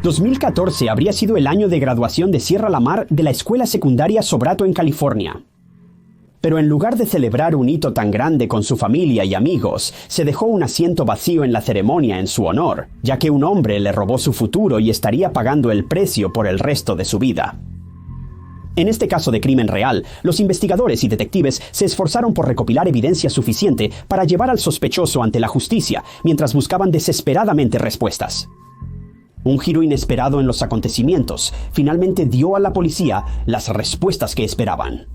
2014 habría sido el año de graduación de Sierra Lamar de la escuela secundaria Sobrato en California. Pero en lugar de celebrar un hito tan grande con su familia y amigos, se dejó un asiento vacío en la ceremonia en su honor, ya que un hombre le robó su futuro y estaría pagando el precio por el resto de su vida. En este caso de crimen real, los investigadores y detectives se esforzaron por recopilar evidencia suficiente para llevar al sospechoso ante la justicia, mientras buscaban desesperadamente respuestas. Un giro inesperado en los acontecimientos finalmente dio a la policía las respuestas que esperaban.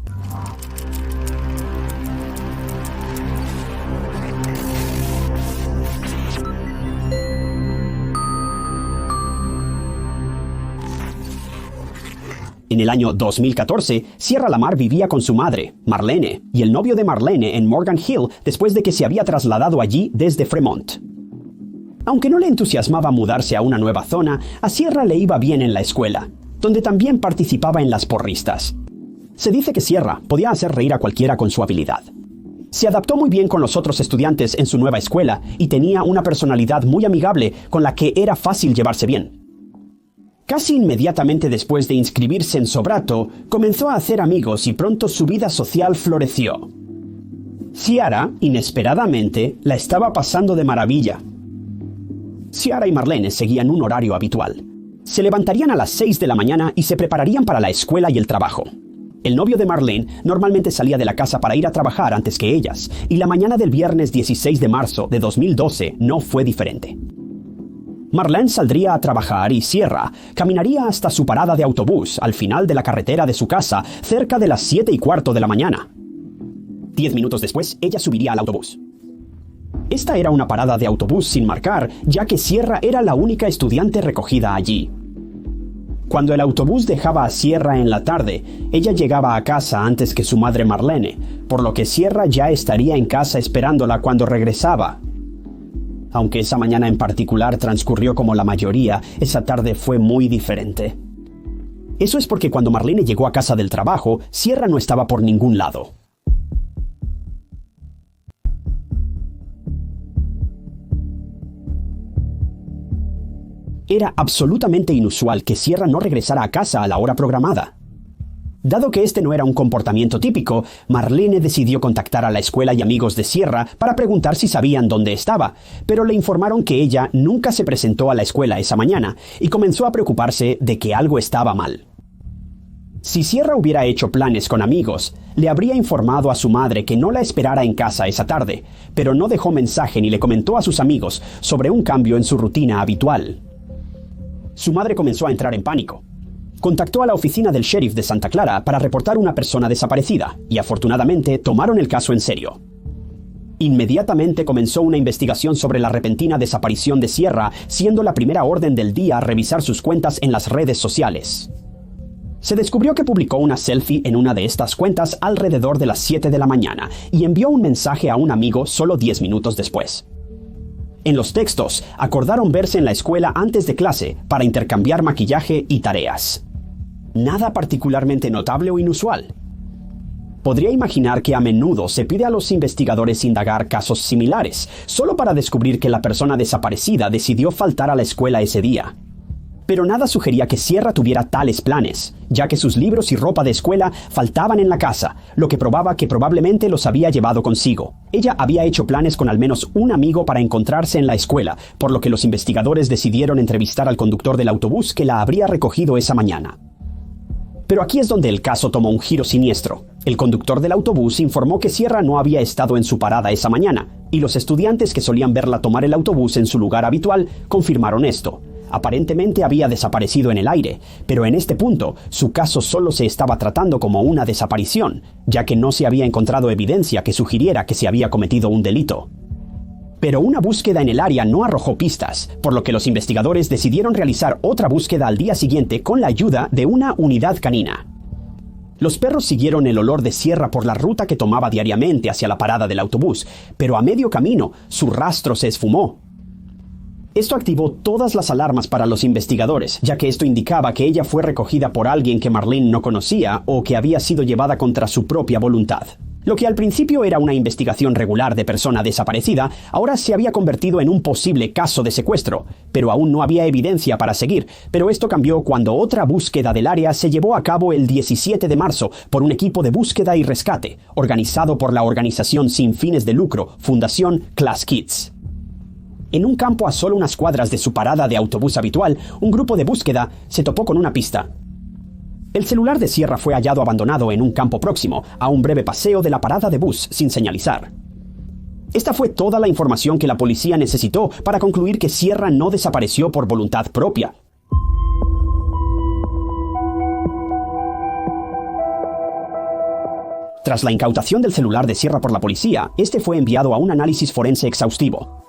En el año 2014, Sierra Lamar vivía con su madre, Marlene, y el novio de Marlene en Morgan Hill después de que se había trasladado allí desde Fremont. Aunque no le entusiasmaba mudarse a una nueva zona, a Sierra le iba bien en la escuela, donde también participaba en las porristas. Se dice que Sierra podía hacer reír a cualquiera con su habilidad. Se adaptó muy bien con los otros estudiantes en su nueva escuela y tenía una personalidad muy amigable con la que era fácil llevarse bien. Casi inmediatamente después de inscribirse en Sobrato, comenzó a hacer amigos y pronto su vida social floreció. Ciara, inesperadamente, la estaba pasando de maravilla. Ciara y Marlene seguían un horario habitual. Se levantarían a las 6 de la mañana y se prepararían para la escuela y el trabajo. El novio de Marlene normalmente salía de la casa para ir a trabajar antes que ellas, y la mañana del viernes 16 de marzo de 2012 no fue diferente. Marlene saldría a trabajar y Sierra caminaría hasta su parada de autobús al final de la carretera de su casa cerca de las 7:15 de la mañana. 10 minutos después, ella subiría al autobús. Esta era una parada de autobús sin marcar, ya que Sierra era la única estudiante recogida allí. Cuando el autobús dejaba a Sierra en la tarde, ella llegaba a casa antes que su madre Marlene, por lo que Sierra ya estaría en casa esperándola cuando regresaba. Aunque esa mañana en particular transcurrió como la mayoría, esa tarde fue muy diferente. Eso es porque cuando Marlene llegó a casa del trabajo, Sierra no estaba por ningún lado. Era absolutamente inusual que Sierra no regresara a casa a la hora programada. Dado que este no era un comportamiento típico, Marlene decidió contactar a la escuela y amigos de Sierra para preguntar si sabían dónde estaba, pero le informaron que ella nunca se presentó a la escuela esa mañana y comenzó a preocuparse de que algo estaba mal. Si Sierra hubiera hecho planes con amigos, le habría informado a su madre que no la esperara en casa esa tarde, pero no dejó mensaje ni le comentó a sus amigos sobre un cambio en su rutina habitual. Su madre comenzó a entrar en pánico. Contactó a la oficina del sheriff de Santa Clara para reportar una persona desaparecida, y afortunadamente tomaron el caso en serio. Inmediatamente comenzó una investigación sobre la repentina desaparición de Sierra, siendo la primera orden del día revisar sus cuentas en las redes sociales. Se descubrió que publicó una selfie en una de estas cuentas alrededor de las 7 de la mañana y envió un mensaje a un amigo solo 10 minutos después. En los textos, acordaron verse en la escuela antes de clase para intercambiar maquillaje y tareas. Nada particularmente notable o inusual. Podría imaginar que a menudo se pide a los investigadores indagar casos similares, solo para descubrir que la persona desaparecida decidió faltar a la escuela ese día. Pero nada sugería que Sierra tuviera tales planes, ya que sus libros y ropa de escuela faltaban en la casa, lo que probaba que probablemente los había llevado consigo. Ella había hecho planes con al menos un amigo para encontrarse en la escuela, por lo que los investigadores decidieron entrevistar al conductor del autobús que la habría recogido esa mañana. Pero aquí es donde el caso tomó un giro siniestro. El conductor del autobús informó que Sierra no había estado en su parada esa mañana, y los estudiantes que solían verla tomar el autobús en su lugar habitual confirmaron esto. Aparentemente había desaparecido en el aire, pero en este punto su caso solo se estaba tratando como una desaparición, ya que no se había encontrado evidencia que sugiriera que se había cometido un delito. Pero una búsqueda en el área no arrojó pistas, por lo que los investigadores decidieron realizar otra búsqueda al día siguiente con la ayuda de una unidad canina. Los perros siguieron el olor de Sierra por la ruta que tomaba diariamente hacia la parada del autobús, pero a medio camino su rastro se esfumó. Esto activó todas las alarmas para los investigadores, ya que esto indicaba que ella fue recogida por alguien que Marlene no conocía o que había sido llevada contra su propia voluntad. Lo que al principio era una investigación regular de persona desaparecida, ahora se había convertido en un posible caso de secuestro, pero aún no había evidencia para seguir. Pero esto cambió cuando otra búsqueda del área se llevó a cabo el 17 de marzo por un equipo de búsqueda y rescate, organizado por la organización sin fines de lucro, Fundación Class Kids. En un campo a solo unas cuadras de su parada de autobús habitual, un grupo de búsqueda se topó con una pista. El celular de Sierra fue hallado abandonado en un campo próximo, a un breve paseo de la parada de bus sin señalizar. Esta fue toda la información que la policía necesitó para concluir que Sierra no desapareció por voluntad propia. Tras la incautación del celular de Sierra por la policía, este fue enviado a un análisis forense exhaustivo.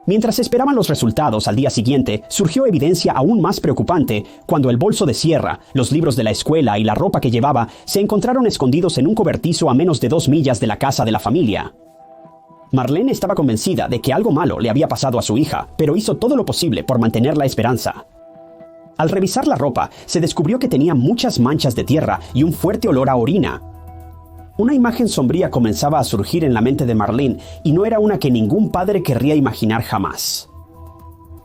Mientras esperaban los resultados al día siguiente, surgió evidencia aún más preocupante cuando el bolso de Sierra, los libros de la escuela y la ropa que llevaba se encontraron escondidos en un cobertizo a menos de 2 millas de la casa de la familia. Marlene estaba convencida de que algo malo le había pasado a su hija, pero hizo todo lo posible por mantener la esperanza. Al revisar la ropa, se descubrió que tenía muchas manchas de tierra y un fuerte olor a orina. Una imagen sombría comenzaba a surgir en la mente de Marlene, y no era una que ningún padre querría imaginar jamás.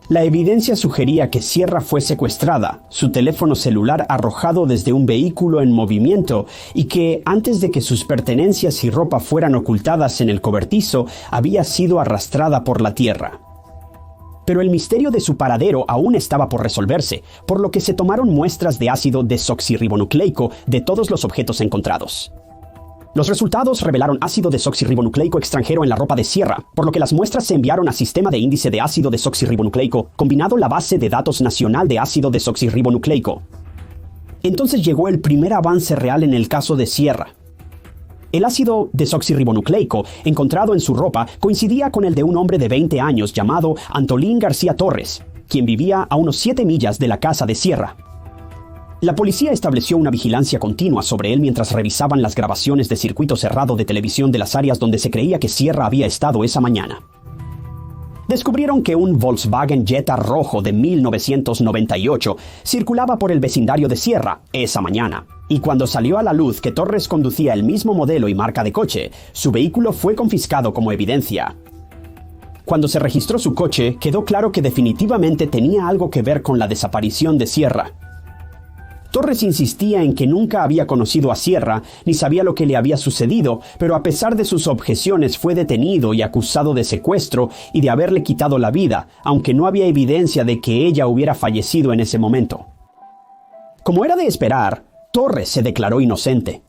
La evidencia sugería que Sierra fue secuestrada, su teléfono celular arrojado desde un vehículo en movimiento, y que, antes de que sus pertenencias y ropa fueran ocultadas en el cobertizo, había sido arrastrada por la tierra. Pero el misterio de su paradero aún estaba por resolverse, por lo que se tomaron muestras de ácido desoxirribonucleico de todos los objetos encontrados. Los resultados revelaron ácido desoxirribonucleico extranjero en la ropa de Sierra, por lo que las muestras se enviaron al sistema de índice de ácido desoxirribonucleico, combinado la base de datos nacional de ácido desoxirribonucleico. Entonces llegó el primer avance real en el caso de Sierra. El ácido desoxirribonucleico encontrado en su ropa coincidía con el de un hombre de 20 años llamado Antolín García Torres, quien vivía a unos 7 millas de la casa de Sierra. La policía estableció una vigilancia continua sobre él mientras revisaban las grabaciones de circuito cerrado de televisión de las áreas donde se creía que Sierra había estado esa mañana. Descubrieron que un Volkswagen Jetta rojo de 1998 circulaba por el vecindario de Sierra esa mañana, y cuando salió a la luz que Torres conducía el mismo modelo y marca de coche, su vehículo fue confiscado como evidencia. Cuando se registró su coche, quedó claro que definitivamente tenía algo que ver con la desaparición de Sierra. Torres insistía en que nunca había conocido a Sierra, ni sabía lo que le había sucedido, pero a pesar de sus objeciones fue detenido y acusado de secuestro y de haberle quitado la vida, aunque no había evidencia de que ella hubiera fallecido en ese momento. Como era de esperar, Torres se declaró inocente.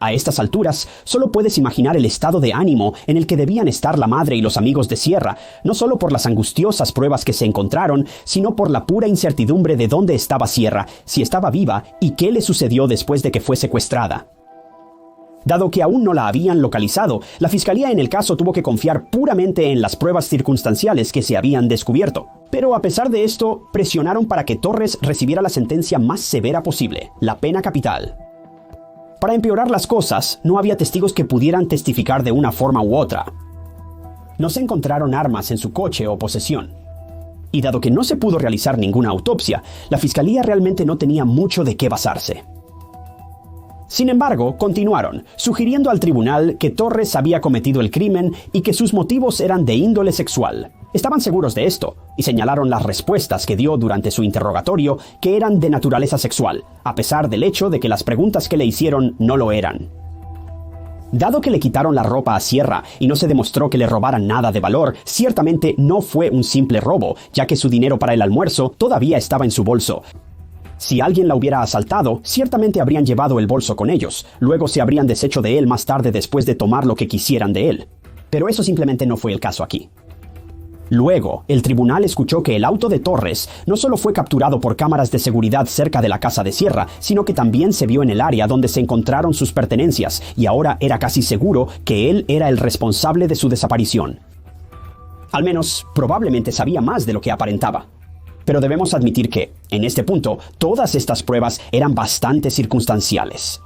A estas alturas, solo puedes imaginar el estado de ánimo en el que debían estar la madre y los amigos de Sierra, no solo por las angustiosas pruebas que se encontraron, sino por la pura incertidumbre de dónde estaba Sierra, si estaba viva y qué le sucedió después de que fue secuestrada. Dado que aún no la habían localizado, la fiscalía en el caso tuvo que confiar puramente en las pruebas circunstanciales que se habían descubierto. Pero a pesar de esto, presionaron para que Torres recibiera la sentencia más severa posible, la pena capital. Para empeorar las cosas, no había testigos que pudieran testificar de una forma u otra. No se encontraron armas en su coche o posesión. Y dado que no se pudo realizar ninguna autopsia, la fiscalía realmente no tenía mucho de qué basarse. Sin embargo, continuaron, sugiriendo al tribunal que Torres había cometido el crimen y que sus motivos eran de índole sexual. Estaban seguros de esto, y señalaron las respuestas que dio durante su interrogatorio que eran de naturaleza sexual, a pesar del hecho de que las preguntas que le hicieron no lo eran. Dado que le quitaron la ropa a Sierra y no se demostró que le robaran nada de valor, ciertamente no fue un simple robo, ya que su dinero para el almuerzo todavía estaba en su bolso. Si alguien la hubiera asaltado, ciertamente habrían llevado el bolso con ellos, luego se habrían deshecho de él más tarde después de tomar lo que quisieran de él. Pero eso simplemente no fue el caso aquí. Luego, el tribunal escuchó que el auto de Torres no solo fue capturado por cámaras de seguridad cerca de la casa de Sierra, sino que también se vio en el área donde se encontraron sus pertenencias, y ahora era casi seguro que él era el responsable de su desaparición. Al menos, probablemente sabía más de lo que aparentaba. Pero debemos admitir que, en este punto, todas estas pruebas eran bastante circunstanciales.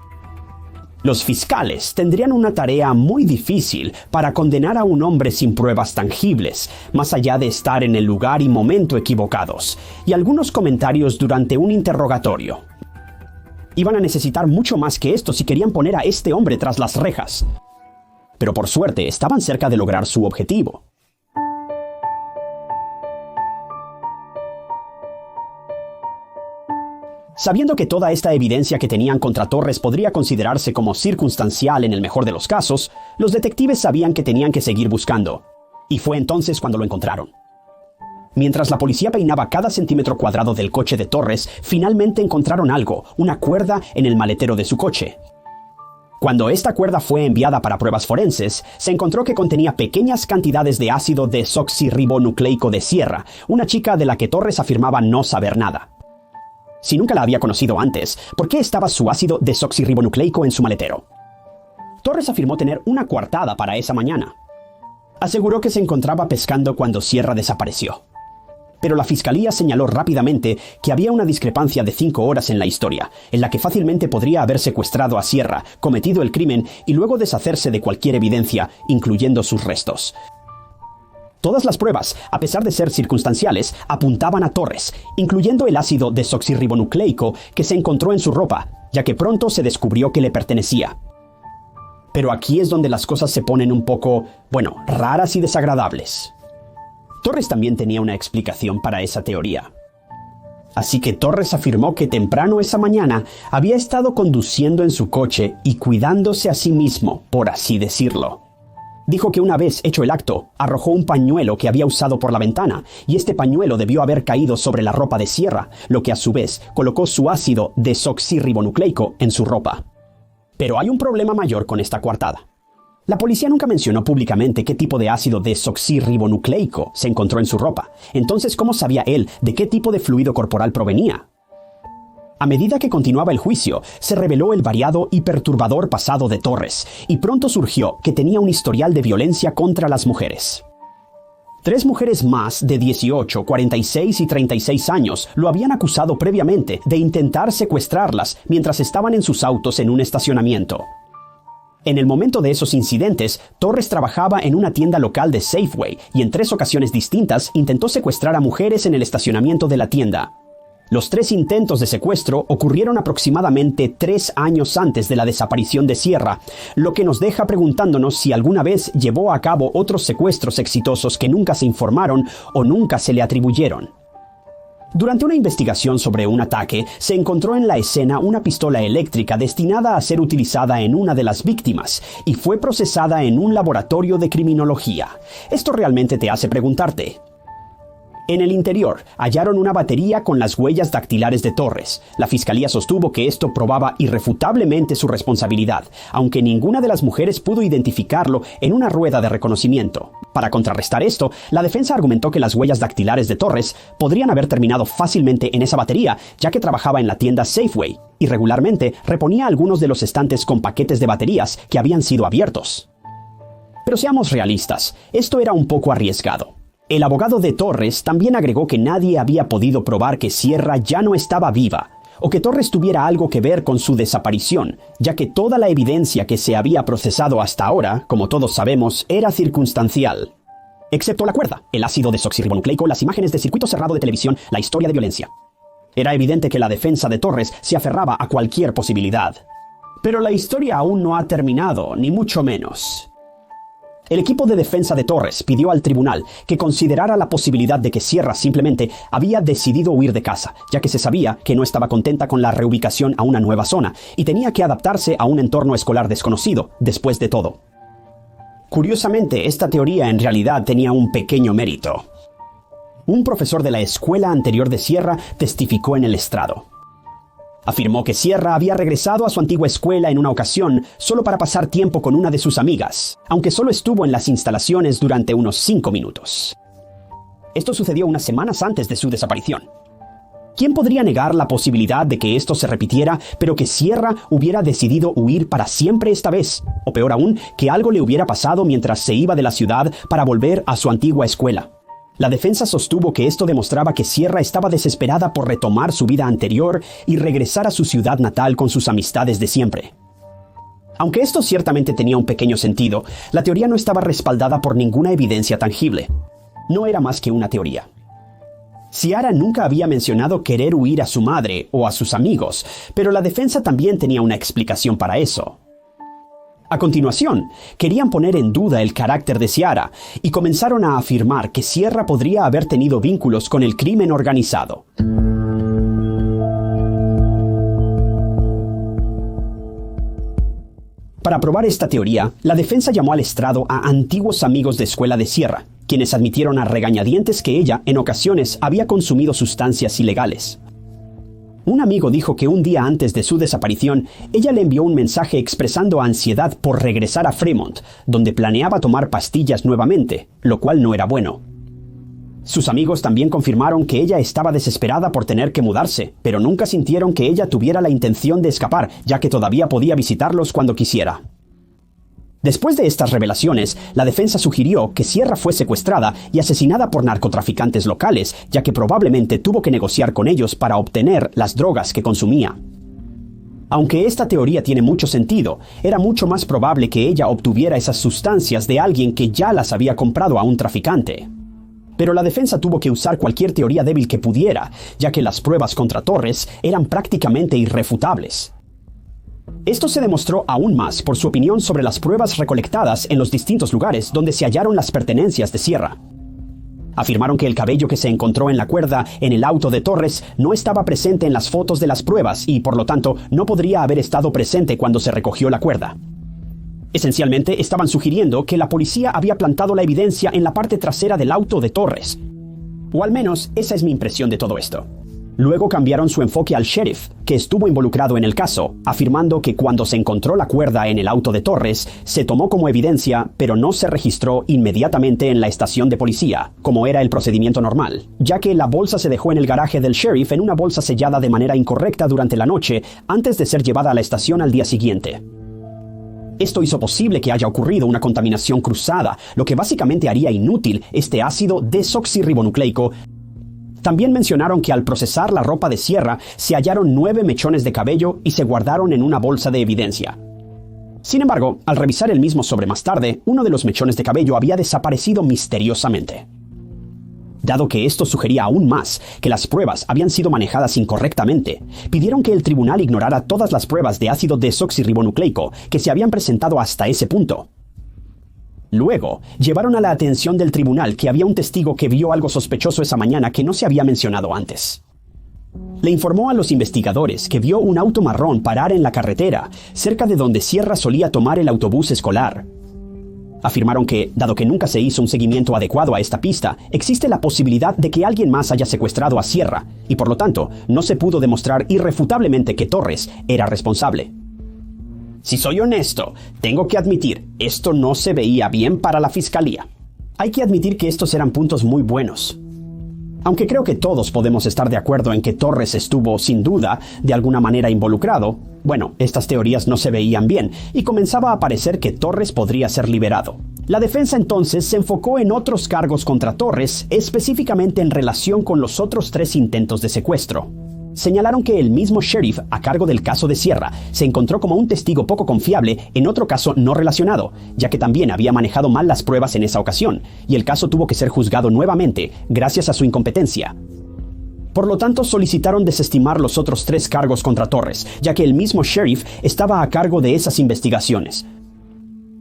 Los fiscales tendrían una tarea muy difícil para condenar a un hombre sin pruebas tangibles, más allá de estar en el lugar y momento equivocados, y algunos comentarios durante un interrogatorio. Iban a necesitar mucho más que esto si querían poner a este hombre tras las rejas. Pero por suerte, estaban cerca de lograr su objetivo. Sabiendo que toda esta evidencia que tenían contra Torres podría considerarse como circunstancial en el mejor de los casos, los detectives sabían que tenían que seguir buscando. Y fue entonces cuando lo encontraron. Mientras la policía peinaba cada centímetro cuadrado del coche de Torres, finalmente encontraron algo, una cuerda en el maletero de su coche. Cuando esta cuerda fue enviada para pruebas forenses, se encontró que contenía pequeñas cantidades de ácido desoxirribonucleico de Sierra, una chica de la que Torres afirmaba no saber nada. Si nunca la había conocido antes, ¿por qué estaba su ácido desoxirribonucleico en su maletero? Torres afirmó tener una coartada para esa mañana. Aseguró que se encontraba pescando cuando Sierra desapareció. Pero la fiscalía señaló rápidamente que había una discrepancia de 5 horas en la historia, en la que fácilmente podría haber secuestrado a Sierra, cometido el crimen y luego deshacerse de cualquier evidencia, incluyendo sus restos. Todas las pruebas, a pesar de ser circunstanciales, apuntaban a Torres, incluyendo el ácido desoxirribonucleico que se encontró en su ropa, ya que pronto se descubrió que le pertenecía. Pero aquí es donde las cosas se ponen un poco, raras y desagradables. Torres también tenía una explicación para esa teoría. Así que Torres afirmó que temprano esa mañana había estado conduciendo en su coche y cuidándose a sí mismo, por así decirlo. Dijo que una vez hecho el acto, arrojó un pañuelo que había usado por la ventana, y este pañuelo debió haber caído sobre la ropa de Sierra, lo que a su vez colocó su ácido desoxirribonucleico en su ropa. Pero hay un problema mayor con esta coartada. La policía nunca mencionó públicamente qué tipo de ácido desoxirribonucleico se encontró en su ropa. Entonces, ¿cómo sabía él de qué tipo de fluido corporal provenía? A medida que continuaba el juicio, se reveló el variado y perturbador pasado de Torres, y pronto surgió que tenía un historial de violencia contra las mujeres. 3 mujeres más de 18, 46 y 36 años lo habían acusado previamente de intentar secuestrarlas mientras estaban en sus autos en un estacionamiento. En el momento de esos incidentes, Torres trabajaba en una tienda local de Safeway y en 3 ocasiones distintas intentó secuestrar a mujeres en el estacionamiento de la tienda. Los 3 intentos de secuestro ocurrieron aproximadamente 3 años antes de la desaparición de Sierra, lo que nos deja preguntándonos si alguna vez llevó a cabo otros secuestros exitosos que nunca se informaron o nunca se le atribuyeron. Durante una investigación sobre un ataque, se encontró en la escena una pistola eléctrica destinada a ser utilizada en una de las víctimas y fue procesada en un laboratorio de criminología. Esto realmente te hace preguntarte. En el interior, hallaron una batería con las huellas dactilares de Torres. La fiscalía sostuvo que esto probaba irrefutablemente su responsabilidad, aunque ninguna de las mujeres pudo identificarlo en una rueda de reconocimiento. Para contrarrestar esto, la defensa argumentó que las huellas dactilares de Torres podrían haber terminado fácilmente en esa batería, ya que trabajaba en la tienda Safeway y regularmente reponía algunos de los estantes con paquetes de baterías que habían sido abiertos. Pero seamos realistas, esto era un poco arriesgado. El abogado de Torres también agregó que nadie había podido probar que Sierra ya no estaba viva, o que Torres tuviera algo que ver con su desaparición, ya que toda la evidencia que se había procesado hasta ahora, como todos sabemos, era circunstancial. Excepto la cuerda, el ácido desoxirribonucleico, las imágenes de circuito cerrado de televisión, la historia de violencia. Era evidente que la defensa de Torres se aferraba a cualquier posibilidad. Pero la historia aún no ha terminado, ni mucho menos. El equipo de defensa de Torres pidió al tribunal que considerara la posibilidad de que Sierra simplemente había decidido huir de casa, ya que se sabía que no estaba contenta con la reubicación a una nueva zona y tenía que adaptarse a un entorno escolar desconocido, después de todo. Curiosamente, esta teoría en realidad tenía un pequeño mérito. Un profesor de la escuela anterior de Sierra testificó en el estrado. Afirmó que Sierra había regresado a su antigua escuela en una ocasión solo para pasar tiempo con una de sus amigas, aunque solo estuvo en las instalaciones durante unos 5 minutos. Esto sucedió unas semanas antes de su desaparición. ¿Quién podría negar la posibilidad de que esto se repitiera, pero que Sierra hubiera decidido huir para siempre esta vez? O peor aún, que algo le hubiera pasado mientras se iba de la ciudad para volver a su antigua escuela. La defensa sostuvo que esto demostraba que Sierra estaba desesperada por retomar su vida anterior y regresar a su ciudad natal con sus amistades de siempre. Aunque esto ciertamente tenía un pequeño sentido, la teoría no estaba respaldada por ninguna evidencia tangible. No era más que una teoría. Ciara nunca había mencionado querer huir a su madre o a sus amigos, pero la defensa también tenía una explicación para eso. A continuación, querían poner en duda el carácter de Ciara y comenzaron a afirmar que Sierra podría haber tenido vínculos con el crimen organizado. Para probar esta teoría, la defensa llamó al estrado a antiguos amigos de escuela de Sierra, quienes admitieron a regañadientes que ella, en ocasiones, había consumido sustancias ilegales. Un amigo dijo que un día antes de su desaparición, ella le envió un mensaje expresando ansiedad por regresar a Fremont, donde planeaba tomar pastillas nuevamente, lo cual no era bueno. Sus amigos también confirmaron que ella estaba desesperada por tener que mudarse, pero nunca sintieron que ella tuviera la intención de escapar, ya que todavía podía visitarlos cuando quisiera. Después de estas revelaciones, la defensa sugirió que Sierra fue secuestrada y asesinada por narcotraficantes locales, ya que probablemente tuvo que negociar con ellos para obtener las drogas que consumía. Aunque esta teoría tiene mucho sentido, era mucho más probable que ella obtuviera esas sustancias de alguien que ya las había comprado a un traficante. Pero la defensa tuvo que usar cualquier teoría débil que pudiera, ya que las pruebas contra Torres eran prácticamente irrefutables. Esto se demostró aún más por su opinión sobre las pruebas recolectadas en los distintos lugares donde se hallaron las pertenencias de Sierra. Afirmaron que el cabello que se encontró en la cuerda en el auto de Torres no estaba presente en las fotos de las pruebas y, por lo tanto, no podría haber estado presente cuando se recogió la cuerda. Esencialmente, estaban sugiriendo que la policía había plantado la evidencia en la parte trasera del auto de Torres. O al menos, esa es mi impresión de todo esto. Luego cambiaron su enfoque al sheriff, que estuvo involucrado en el caso, afirmando que cuando se encontró la cuerda en el auto de Torres, se tomó como evidencia, pero no se registró inmediatamente en la estación de policía, como era el procedimiento normal, ya que la bolsa se dejó en el garaje del sheriff en una bolsa sellada de manera incorrecta durante la noche, antes de ser llevada a la estación al día siguiente. Esto hizo posible que haya ocurrido una contaminación cruzada, lo que básicamente haría inútil este ácido desoxirribonucleico. También mencionaron que al procesar la ropa de Sierra se hallaron 9 mechones de cabello y se guardaron en una bolsa de evidencia. Sin embargo, al revisar el mismo sobre más tarde, uno de los mechones de cabello había desaparecido misteriosamente. Dado que esto sugería aún más que las pruebas habían sido manejadas incorrectamente, pidieron que el tribunal ignorara todas las pruebas de ácido desoxirribonucleico que se habían presentado hasta ese punto. Luego, llevaron a la atención del tribunal que había un testigo que vio algo sospechoso esa mañana que no se había mencionado antes. Le informó a los investigadores que vio un auto marrón parar en la carretera, cerca de donde Sierra solía tomar el autobús escolar. Afirmaron que, dado que nunca se hizo un seguimiento adecuado a esta pista, existe la posibilidad de que alguien más haya secuestrado a Sierra, y por lo tanto, no se pudo demostrar irrefutablemente que Torres era responsable. Si soy honesto, tengo que admitir, esto no se veía bien para la fiscalía. Hay que admitir que estos eran puntos muy buenos. Aunque creo que todos podemos estar de acuerdo en que Torres estuvo, sin duda, de alguna manera involucrado, bueno, estas teorías no se veían bien, y comenzaba a parecer que Torres podría ser liberado. La defensa entonces se enfocó en otros cargos contra Torres, específicamente en relación con los otros 3 intentos de secuestro. Señalaron que el mismo sheriff a cargo del caso de Sierra se encontró como un testigo poco confiable en otro caso no relacionado, ya que también había manejado mal las pruebas en esa ocasión, y el caso tuvo que ser juzgado nuevamente gracias a su incompetencia. Por lo tanto, solicitaron desestimar los otros 3 cargos contra Torres, ya que el mismo sheriff estaba a cargo de esas investigaciones.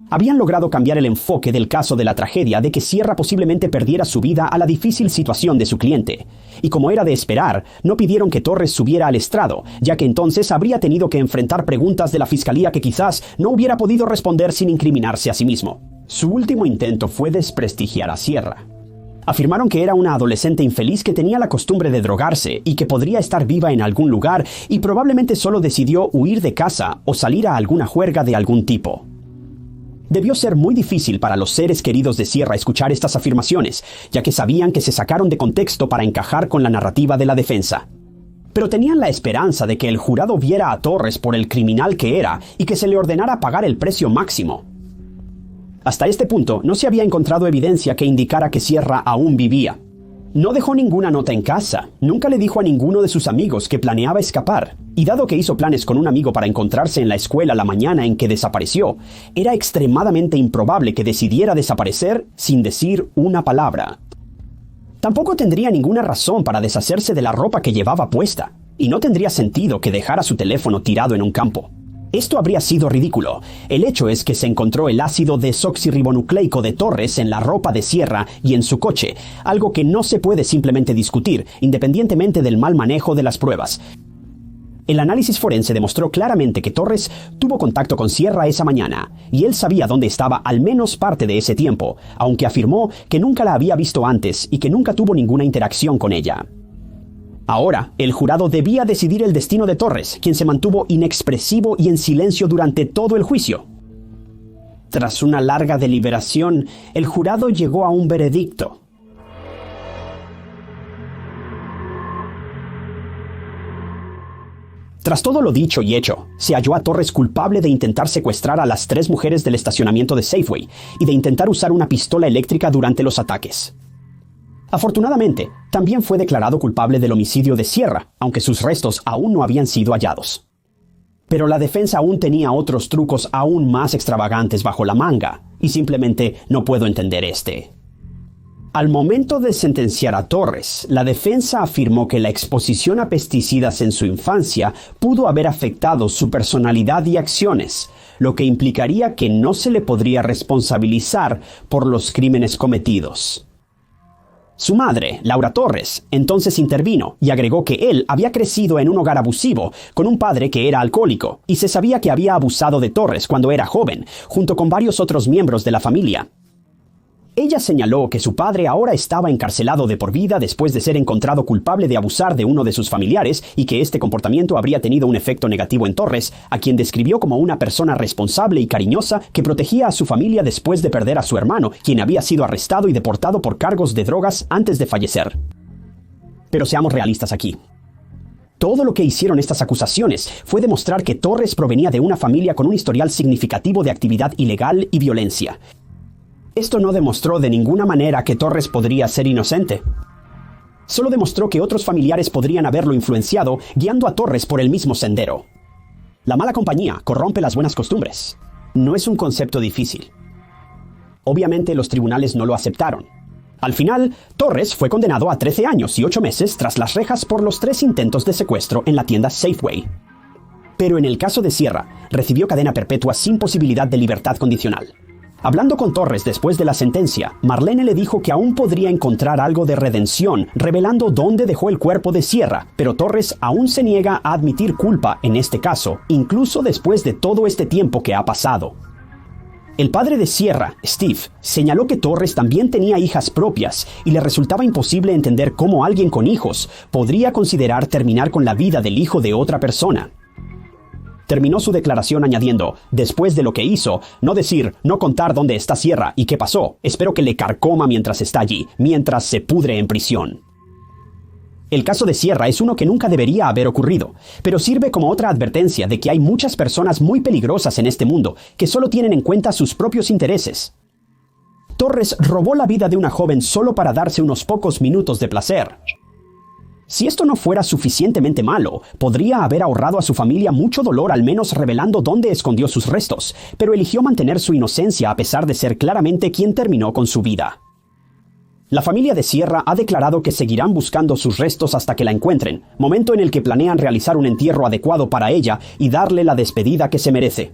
Habían logrado cambiar el enfoque del caso de la tragedia de que Sierra posiblemente perdiera su vida a la difícil situación de su cliente. Y como era de esperar, no pidieron que Torres subiera al estrado, ya que entonces habría tenido que enfrentar preguntas de la fiscalía que quizás no hubiera podido responder sin incriminarse a sí mismo. Su último intento fue desprestigiar a Sierra. Afirmaron que era una adolescente infeliz que tenía la costumbre de drogarse y que podría estar viva en algún lugar y probablemente solo decidió huir de casa o salir a alguna juerga de algún tipo. Debió ser muy difícil para los seres queridos de Sierra escuchar estas afirmaciones, ya que sabían que se sacaron de contexto para encajar con la narrativa de la defensa. Pero tenían la esperanza de que el jurado viera a Torres por el criminal que era y que se le ordenara pagar el precio máximo. Hasta este punto no se había encontrado evidencia que indicara que Sierra aún vivía. No dejó ninguna nota en casa, nunca le dijo a ninguno de sus amigos que planeaba escapar, y dado que hizo planes con un amigo para encontrarse en la escuela la mañana en que desapareció, era extremadamente improbable que decidiera desaparecer sin decir una palabra. Tampoco tendría ninguna razón para deshacerse de la ropa que llevaba puesta, y no tendría sentido que dejara su teléfono tirado en un campo. Esto habría sido ridículo. El hecho es que se encontró el ácido desoxirribonucleico de Torres en la ropa de Sierra y en su coche, algo que no se puede simplemente discutir, independientemente del mal manejo de las pruebas. El análisis forense demostró claramente que Torres tuvo contacto con Sierra esa mañana, y él sabía dónde estaba al menos parte de ese tiempo, aunque afirmó que nunca la había visto antes y que nunca tuvo ninguna interacción con ella. Ahora, el jurado debía decidir el destino de Torres, quien se mantuvo inexpresivo y en silencio durante todo el juicio. Tras una larga deliberación, el jurado llegó a un veredicto. Tras todo lo dicho y hecho, se halló a Torres culpable de intentar secuestrar a las 3 mujeres del estacionamiento de Safeway y de intentar usar una pistola eléctrica durante los ataques. Afortunadamente, también fue declarado culpable del homicidio de Sierra, aunque sus restos aún no habían sido hallados. Pero la defensa aún tenía otros trucos aún más extravagantes bajo la manga, y simplemente no puedo entender este. Al momento de sentenciar a Torres, la defensa afirmó que la exposición a pesticidas en su infancia pudo haber afectado su personalidad y acciones, lo que implicaría que no se le podría responsabilizar por los crímenes cometidos. Su madre, Laura Torres, entonces intervino y agregó que él había crecido en un hogar abusivo, con un padre que era alcohólico, y se sabía que había abusado de Torres cuando era joven, junto con varios otros miembros de la familia. Ella señaló que su padre ahora estaba encarcelado de por vida después de ser encontrado culpable de abusar de uno de sus familiares y que este comportamiento habría tenido un efecto negativo en Torres, a quien describió como una persona responsable y cariñosa que protegía a su familia después de perder a su hermano, quien había sido arrestado y deportado por cargos de drogas antes de fallecer. Pero seamos realistas aquí. Todo lo que hicieron estas acusaciones fue demostrar que Torres provenía de una familia con un historial significativo de actividad ilegal y violencia. Esto no demostró de ninguna manera que Torres podría ser inocente. Solo demostró que otros familiares podrían haberlo influenciado, guiando a Torres por el mismo sendero. La mala compañía corrompe las buenas costumbres. No es un concepto difícil. Obviamente los tribunales no lo aceptaron. Al final, Torres fue condenado a 13 años y 8 meses tras las rejas por los 3 intentos de secuestro en la tienda Safeway. Pero en el caso de Sierra, recibió cadena perpetua sin posibilidad de libertad condicional. Hablando con Torres después de la sentencia, Marlene le dijo que aún podría encontrar algo de redención, revelando dónde dejó el cuerpo de Sierra, pero Torres aún se niega a admitir culpa en este caso, incluso después de todo este tiempo que ha pasado. El padre de Sierra, Steve, señaló que Torres también tenía hijas propias y le resultaba imposible entender cómo alguien con hijos podría considerar terminar con la vida del hijo de otra persona. Terminó su declaración añadiendo, después de lo que hizo, no contar dónde está Sierra y qué pasó. Espero que le carcoma mientras está allí, mientras se pudre en prisión. El caso de Sierra es uno que nunca debería haber ocurrido, pero sirve como otra advertencia de que hay muchas personas muy peligrosas en este mundo que solo tienen en cuenta sus propios intereses. Torres robó la vida de una joven solo para darse unos pocos minutos de placer. Si esto no fuera suficientemente malo, podría haber ahorrado a su familia mucho dolor, al menos revelando dónde escondió sus restos, pero eligió mantener su inocencia a pesar de ser claramente quien terminó con su vida. La familia de Sierra ha declarado que seguirán buscando sus restos hasta que la encuentren, momento en el que planean realizar un entierro adecuado para ella y darle la despedida que se merece.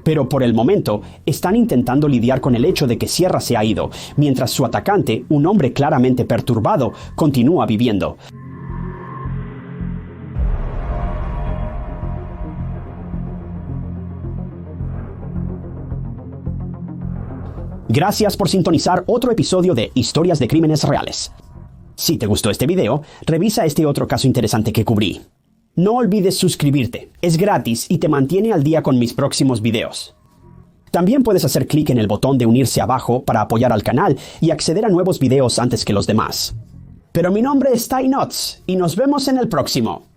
Pero por el momento, están intentando lidiar con el hecho de que Sierra se ha ido, mientras su atacante, un hombre claramente perturbado, continúa viviendo. Gracias por sintonizar otro episodio de Historias de Crímenes Reales. Si te gustó este video, revisa este otro caso interesante que cubrí. No olvides suscribirte, es gratis y te mantiene al día con mis próximos videos. También puedes hacer clic en el botón de unirse abajo para apoyar al canal y acceder a nuevos videos antes que los demás. Pero mi nombre es Ty Notts y nos vemos en el próximo.